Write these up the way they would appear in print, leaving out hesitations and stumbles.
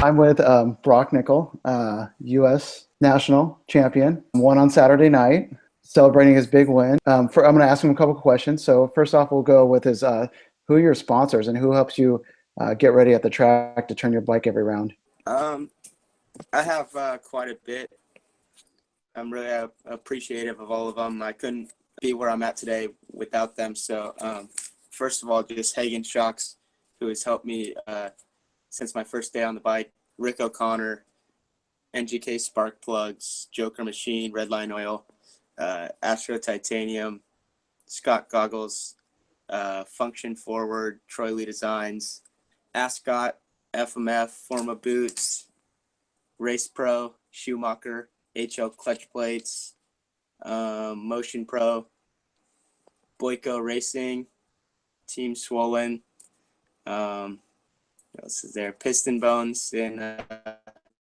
I'm with Broc Nicol, U.S. national champion. Won on Saturday night, celebrating his big win. I'm going to ask him a couple of questions. So first off, we'll go with his who are your sponsors and who helps you get ready at the track to turn your bike every round? Um, I have quite a bit. I'm really appreciative of all of them. I couldn't be where I'm at today without them. So first of all, just Hagen Shocks, who has helped me since my first day on the bike. Rick O'Connor, NGK Spark Plugs, Joker Machine, Redline Oil, Astro Titanium, Scott Goggles, Function Forward, Troy Lee Designs, Ascot, FMF, Forma Boots, Race Pro, Schumacher, HL Clutch Plates, Motion Pro, Boyko Racing, Team Swollen, what else is there? Piston Bones, and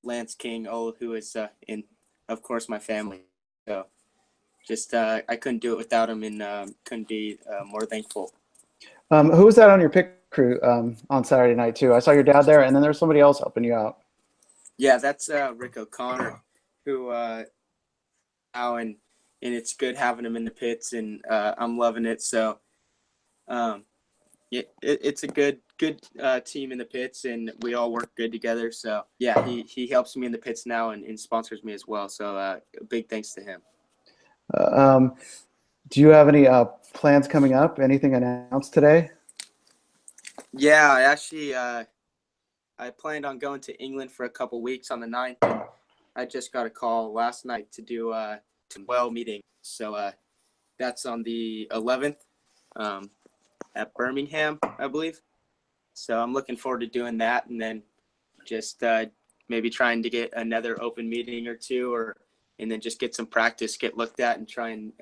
Lance King, who is in, of course, my family. So just I couldn't do it without him, and couldn't be more thankful. Who was that on your pit crew on Saturday night too? I saw your dad there, and then there's somebody else helping you out. Yeah, that's Rick O'Connor, who now and it's good having him in the pits, and I'm loving it. So it's a good team in the pits, and we all work good together. So yeah, he helps me in the pits now and sponsors me as well. So big thanks to him. Do you have any plans coming up? Anything announced today? Yeah, I actually I planned on going to England for a couple weeks on the 9th. And I just got a call last night to do a meeting. So that's on the 11th at Birmingham, I believe. So I'm looking forward to doing that, and then just maybe trying to get another open meeting or two, and then just get some practice, get looked at, and try and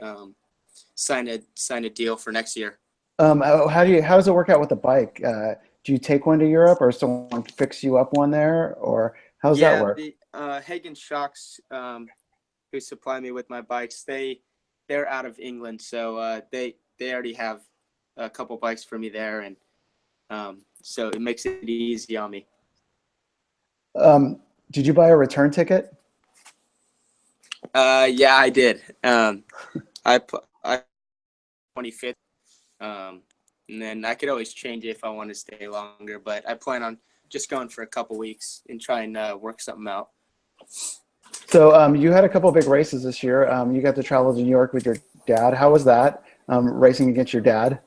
sign a deal for next year. How does it work out with the bike? Do you take one to Europe, or someone fix you up one there, or how does that work? The Hagen Shocks, who supply me with my bikes, they're out of England, so they already have a couple bikes for me there, and so it makes it easy on me. Did you buy a return ticket? Yeah, I did. I 25th, and then I could always change it if I want to stay longer, but I plan on just going for a couple weeks and try and work something out. So you had a couple big races this year. You got to travel to New York with your dad. How was that, racing against your dad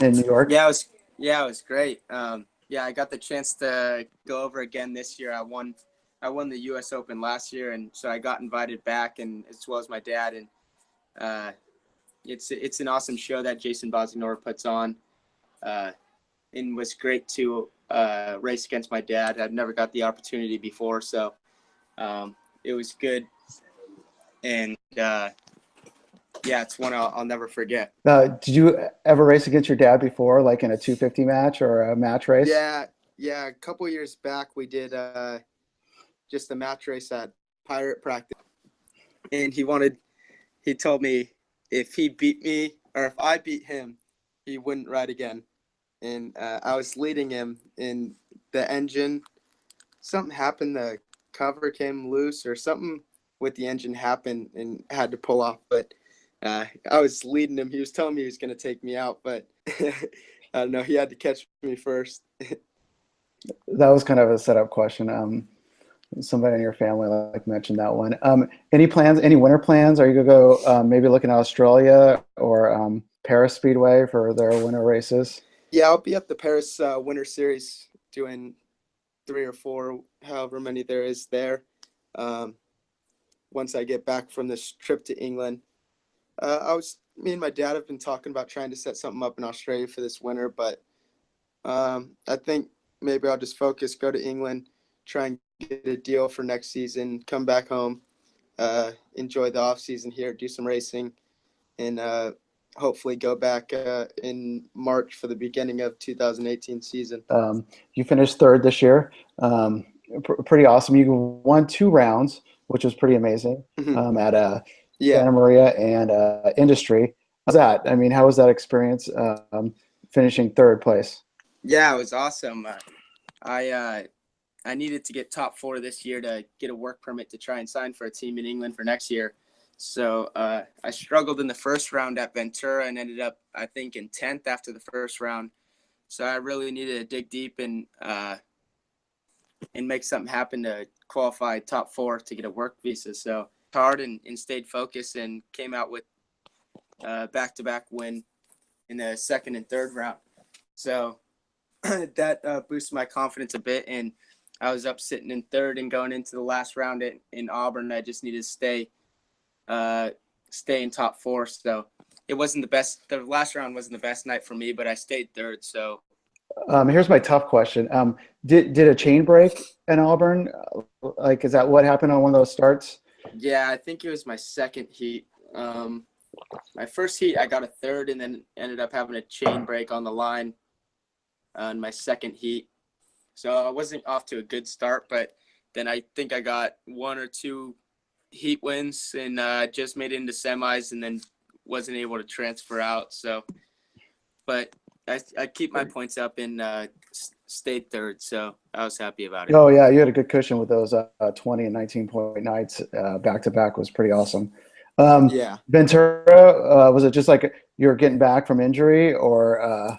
in New York? Yeah, it was great. Yeah, I got the chance to go over again this year. I won the U.S. Open last year, and so I got invited back, and as well as my dad. And it's an awesome show that Jason Bosignor puts on, and was great to race against my dad. I've never got the opportunity before, so it was good. And yeah, it's one I'll never forget. Did you ever race against your dad before, like in a 250 match or a match race? Yeah. A couple years back, we did just a match race at Pirate Practice, and he told me if he beat me or if I beat him, he wouldn't ride again. And I was leading him, and the engine, something happened, the cover came loose or something with the engine happened and had to pull off. But I was leading him. He was telling me he was going to take me out, but I don't know. He had to catch me first. That was kind of a setup question. Somebody in your family mentioned that one. Any plans? Any winter plans? Are you gonna go maybe looking at Australia or Paris Speedway for their winter races? Yeah, I'll be at the Paris Winter Series doing 3 or 4, however many there is there. Once I get back from this trip to England, me and my dad have been talking about trying to set something up in Australia for this winter, but I think maybe I'll just focus, go to England, try and get a deal for next season, come back home, enjoy the off season here, do some racing, and hopefully go back in March for the beginning of 2018 season. You finished 3rd this year. Pretty awesome. You won 2 rounds, which was pretty amazing at Santa Maria and Industry. How's that? I mean, how was that experience finishing 3rd place? Yeah, it was awesome. I I needed to get top 4 this year to get a work permit to try and sign for a team in England for next year. So I struggled in the first round at Ventura and ended up, I think, in 10th after the first round. So I really needed to dig deep and make something happen to qualify top 4 to get a work visa. So hard and stayed focused and came out with back-to-back win in the second and third round. So that boosted my confidence a bit, and I was up sitting in third and going into the last round in Auburn. I just needed to stay in top 4. So it wasn't the best. The last round wasn't the best night for me, but I stayed third. So Here's my tough question. Did a chain break in Auburn? Like, is that what happened on one of those starts? yeah, I think it was my second heat. My first heat, I got a third, and then ended up having a chain break on the line on my second heat. So I wasn't off to a good start, but then I think I got 1 or 2 heat wins and just made it into semis, and then wasn't able to transfer out. So, but I keep my points up and stayed third, so I was happy about it. Oh yeah, you had a good cushion with those 20 and 19-point nights back to back. Was pretty awesome. Yeah. Ventura, was it just like you're getting back from injury, or?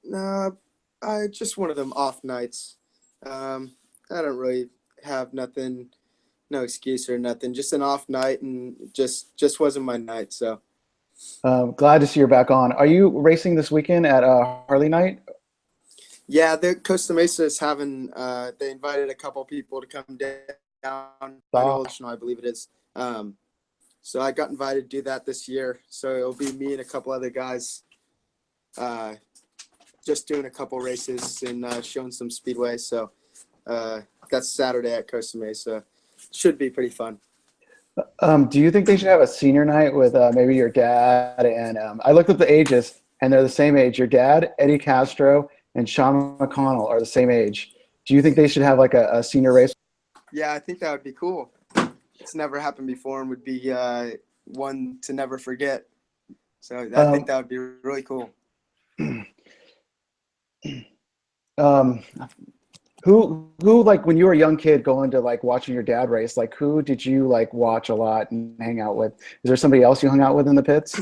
No, I just one of them off nights. I don't really have nothing, no excuse or nothing. Just an off night, and just wasn't my night. So Glad to see you're back on. Are you racing this weekend at Harley Night? yeah, the Costa Mesa is having. They invited a couple people to come down. I believe it is. So I got invited to do that this year. So it'll be me and a couple other guys. Just doing a couple races and showing some speedway. So that's Saturday at Costa Mesa. Should be pretty fun. Do you think they should have a senior night with maybe your dad and I looked at the ages and they're the same age. Your dad, Eddie Castro, and Sean McConnell are the same age. Do you think they should have like a senior race? Yeah, I think that would be cool. It's never happened before and would be one to never forget. So I think that would be really cool. Who like when you were a young kid going to like watching your dad race, like who did you like watch a lot and hang out with? Is there somebody else you hung out with in the pits?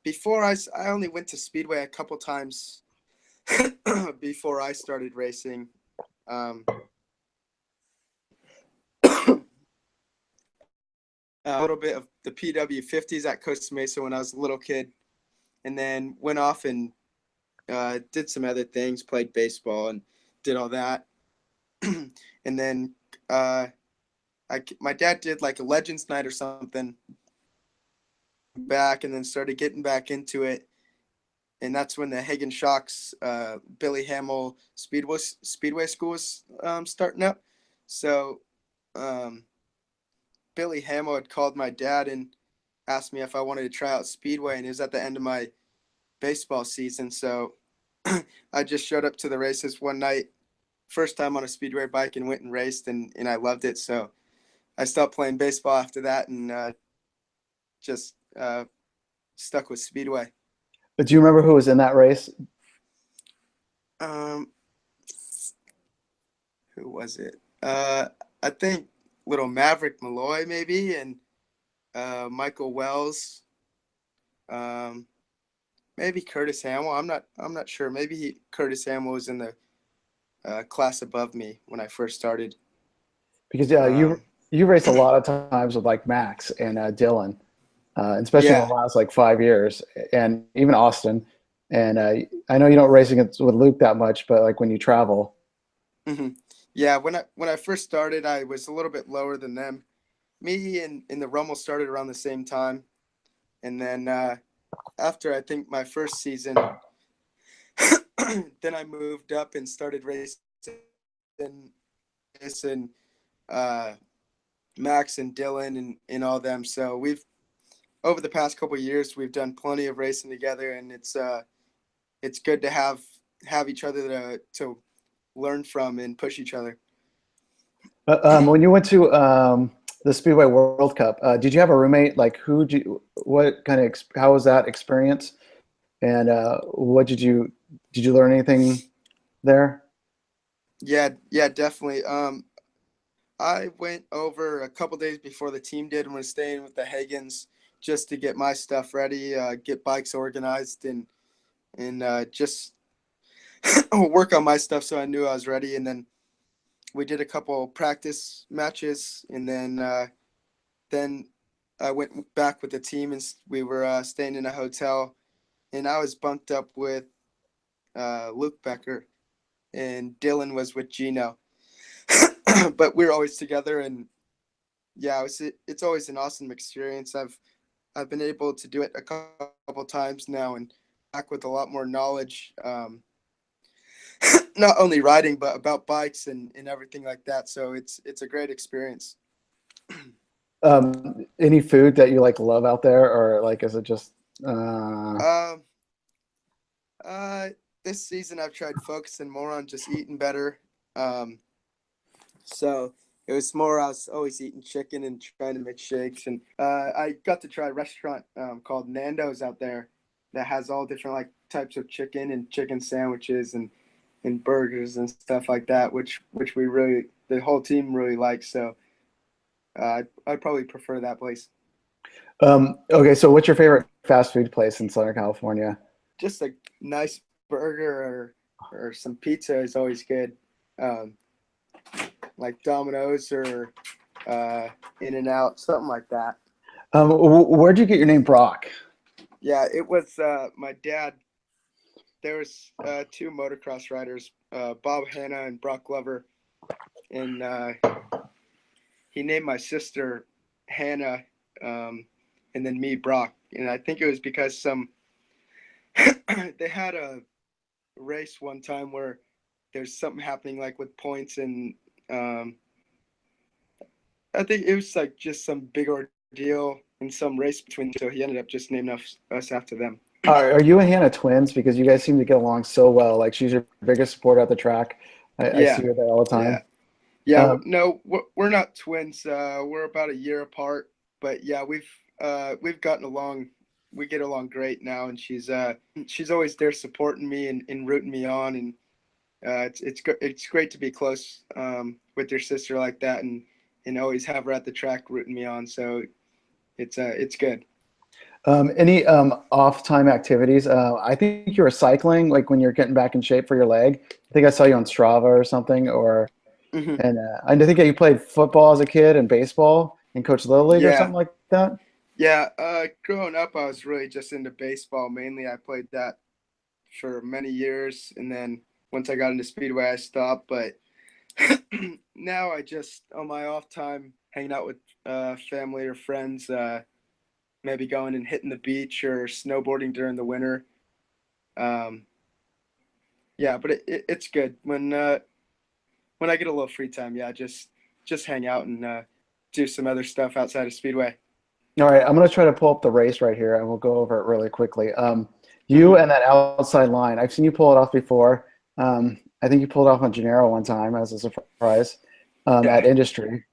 Before I only went to Speedway a couple times before I started racing. A little bit of the PW50s at Costa Mesa when I was a little kid, and then went off and did some other things, played baseball and did all that. And then my dad did like a Legends Night or something back, and then started getting back into it. And that's when the Hagen Shocks, Billy Hamill Speedway School was starting up. So Billy Hamill had called my dad and asked me if I wanted to try out Speedway, and it was at the end of my baseball season. So I just showed up to the races one night, first time on a Speedway bike, and went and raced, and I loved it. So I stopped playing baseball after that and just stuck with Speedway. But do you remember who was in that race? Who was it? I think little Maverick Malloy maybe, and Michael Wells. Maybe Curtis Hamill. I'm not sure. Maybe Curtis Hamill was in the class above me when I first started. Because you raced a lot of times with like Max and Dylan, especially in the last like 5 years, and even Austin. And I know you don't race against with Luke that much, but like when you travel. Mm-hmm. Yeah, when I first started, I was a little bit lower than them. Me and the Rummel started around the same time, and then after I think my first season, then I moved up and started racing Max and Dylan and all them. So we've over the past couple of years we've done plenty of racing together, and it's good to have each other to learn from and push each other. When you went to the Speedway World Cup, did you have a roommate? Like how was that experience? And did you learn anything there? Yeah, definitely. I went over a couple days before the team did and was staying with the Hagens just to get my stuff ready, get bikes organized, and just work on my stuff so I knew I was ready. And then we did a couple practice matches, and then I went back with the team, and we were staying in a hotel, and I was bunked up with Luke Becker, and Dylan was with Gino. But we were always together, and yeah, it's always an awesome experience. I've been able to do it a couple times now, and back with a lot more knowledge, not only riding but about bikes and everything like that. So it's a great experience. Any food that you like love out there, or like is it just Um, uh, this season I've tried focusing more on just eating better. Um, so it was more I was always eating chicken and trying to make shakes, and I got to try a restaurant called Nando's out there that has all different like types of chicken and chicken sandwiches and burgers and stuff like that, which we really the whole team really likes. So I'd probably prefer that place. okay, so what's your favorite fast food place in Southern California? Just a nice burger or some pizza is always good. Um, like Domino's or In and Out, something like that. Where'd you get your name Brock? Yeah, it was my dad. There was two motocross riders, Bob Hanna and Brock Glover, and he named my sister Hannah, and then me Brock. And I think it was because they had a race one time where there's something happening like with points, and um, I think it was like just some big ordeal in some race between. So he ended up just naming us after them. Are you and Hannah twins? Because you guys seem to get along so well. Like she's your biggest supporter at the track. I see Yeah, her there all the yeah, time. yeah. Um, No, we're not twins. We're about a year apart, but yeah, we've gotten along. We get along great now, and she's always there supporting me and rooting me on, and it's great to be close with your sister like that, and always have her at the track rooting me on. So it's good. any off-time activities? I think you were cycling, like when you're getting back in shape for your leg. I think I saw you on Strava or something, or Hmm. and I think you played football as a kid and baseball and coached Little League or Yeah, something like that. yeah. Growing up, I was really just into baseball mainly. I played that for many years, and then once I got into Speedway, I stopped. But now I just on my off time, hanging out with family or friends, maybe going and hitting the beach or snowboarding during the winter. Um, yeah, but it's good when I get a little free time. Yeah, just hang out and do some other stuff outside of Speedway. All right, I'm gonna try to pull up the race right here, and we'll go over it really quickly. You Hmm. and that outside line, I've seen you pull it off before. I think you pulled it off on Gennaro one time as a surprise at Yeah. Industry.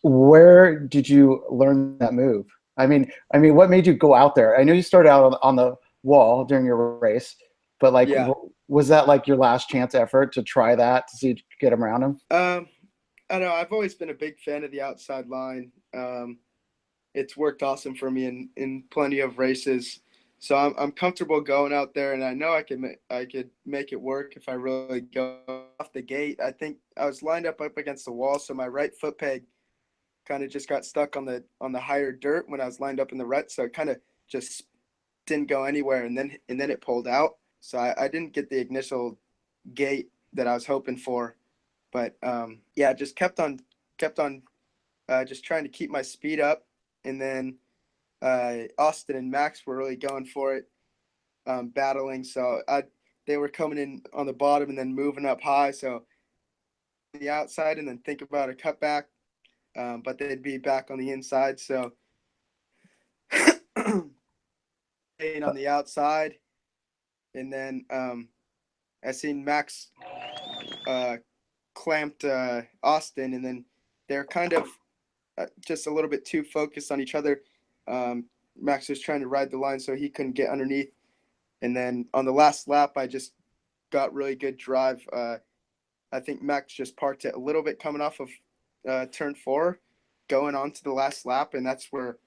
Where did you learn that move? What made you go out there? I know you started out on the wall during your race, but like, Yeah. was that like your last chance effort to try that to see if you could get around him? Um, I don't know. I've always been a big fan of the outside line. It's worked awesome for me in plenty of races. So I'm comfortable going out there, and I know I could make it work if I really go off the gate. I think I was lined up against the wall, so my right foot peg kind of just got stuck on the higher dirt when I was lined up in the rut, so it kind of just didn't go anywhere, and then it pulled out. So I didn't get the initial gate that I was hoping for, but yeah, just kept on just trying to keep my speed up, and then Austin and Max were really going for it, battling. So they were coming in on the bottom and then moving up high. So the outside and then think about a cutback, but they'd be back on the inside. So staying on the outside, and then I seen Max uh, clamped Austin, and then they're kind of just a little bit too focused on each other. Max was trying to ride the line so he couldn't get underneath. And then on the last lap, I just got really good drive. I think Max just parked it a little bit coming off of turn 4, going on to the last lap, and that's where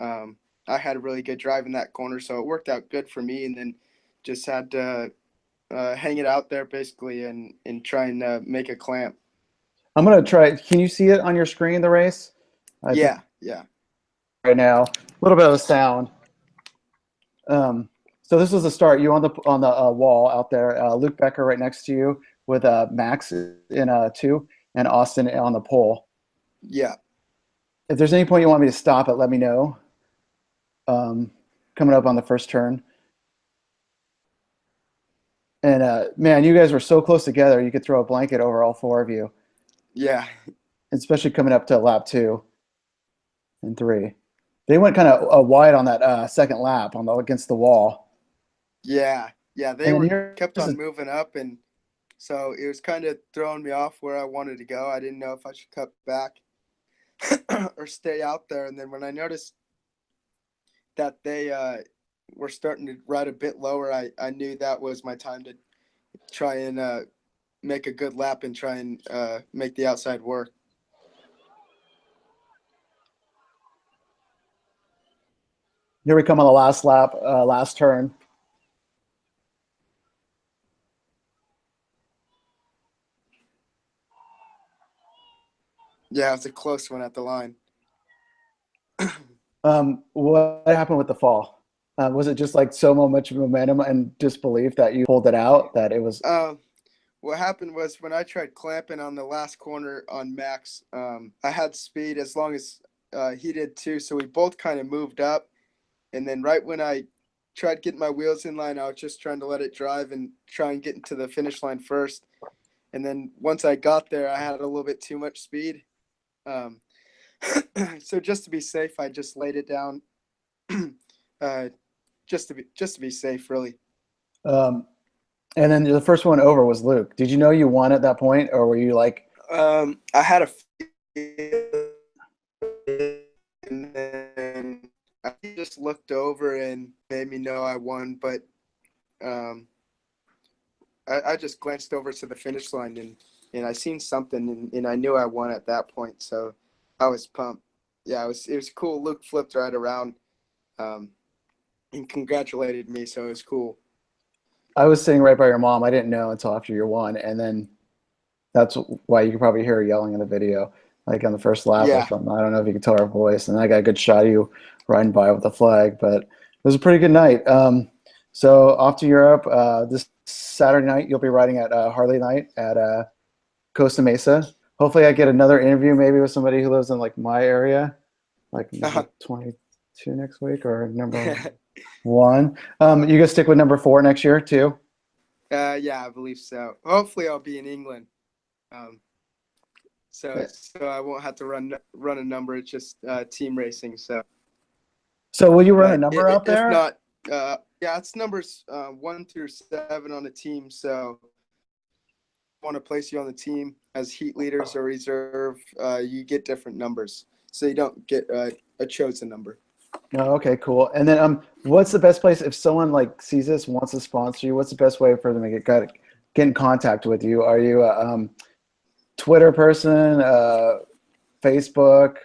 I had a really good drive in that corner, so it worked out good for me. And then just had to hang it out there basically and try and make a clamp. I'm gonna try. Can you see it on your screen, the race? I think Yeah. right now, a little bit of sound. So this was the start. You on the wall out there. Luke Becker right next to you with Max in 2 and Austin on the pole. Yeah. If there's any point you want me to stop it, let me know. Coming up on the first turn. And man, you guys were so close together. You could throw a blanket over all 4 of you. Yeah. Especially coming up to lap 2 and 3. They went kind of wide on that second lap against the wall. Yeah. They kept on moving up, and so it was kind of throwing me off where I wanted to go. I didn't know if I should cut back or stay out there. And then when I noticed that they were starting to ride a bit lower, I knew that was my time to try and make a good lap and try and make the outside work. Here we come on the last lap, last turn. Yeah, it's a close one at the line. What happened with the fall? Was it just like so much momentum and disbelief that you pulled it out that it was? What happened was when I tried clamping on the last corner on Max, I had speed as long as he did too. So we both kind of moved up. And then right when I tried getting my wheels in line, I was just trying to let it drive and try and get into the finish line first. And then once I got there, I had a little bit too much speed. So just to be safe, I just laid it down, just to be safe, really. And then the first one over was Luke. Did you know you won at that point, or were you like? I had a and then I just looked over and made me know I won, but I just glanced over to the finish line and I seen something and I knew I won at that point, so I was pumped. Yeah, it was cool. Luke flipped right around and congratulated me, so it was cool. I was sitting right by your mom. I didn't know until after you won, and then that's why you can probably hear her yelling in the video, like on the first lap or something. I don't know if you can tell her voice, and I got a good shot of you riding by with the flag, but it was a pretty good night. So off to Europe. This Saturday night, you'll be riding at Harley Night at Costa Mesa. Hopefully I get another interview maybe with somebody who lives in like my area, like 22 next week or number 1. You gonna stick with number 4 next year too? Yeah, I believe so. Hopefully I'll be in England. So I won't have to run a number. It's just team racing. So will you run a number out there? If not, yeah, it's numbers 1 through 7 on the team. So I want to place you on the team as heat leaders or reserve. You get different numbers, so you don't get a chosen number. Oh, okay, cool. And then what's the best place if someone like sees this, wants to sponsor you? What's the best way for them to get in contact with you? Are you a Twitter person, Facebook?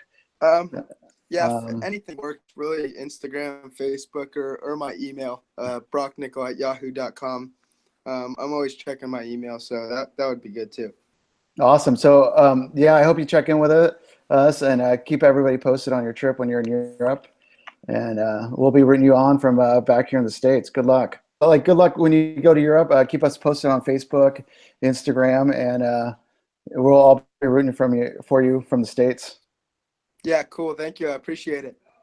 Anything works really. Instagram, Facebook, or my email, brocnicol@yahoo.com. I'm always checking my email, so that would be good too. Awesome. So yeah, I hope you check in with us and keep everybody posted on your trip when you're in Europe. And we'll be rooting you on from back here in the States. Good luck. Good luck when you go to Europe. Keep us posted on Facebook, Instagram, and we'll all be rooting for you from the States. Yeah, cool. Thank you. I appreciate it.